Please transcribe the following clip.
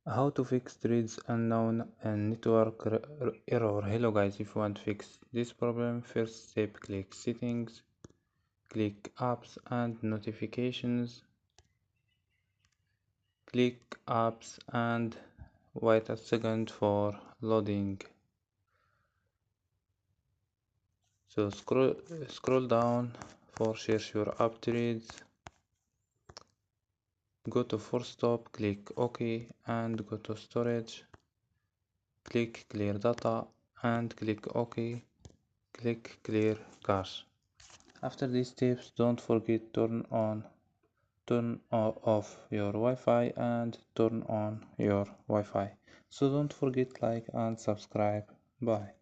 How to fix threads unknown and network error. Hello guys, if you want to fix this problem, first step, click settings, click apps and notifications, click apps and wait a second for loading. So scroll down for search your app threads, go to force stop, click OK and go to storage, click clear data and click OK, click clear cache. After these steps, don't forget turn off your Wi-Fi and turn on your Wi-Fi. So don't forget like and subscribe. Bye.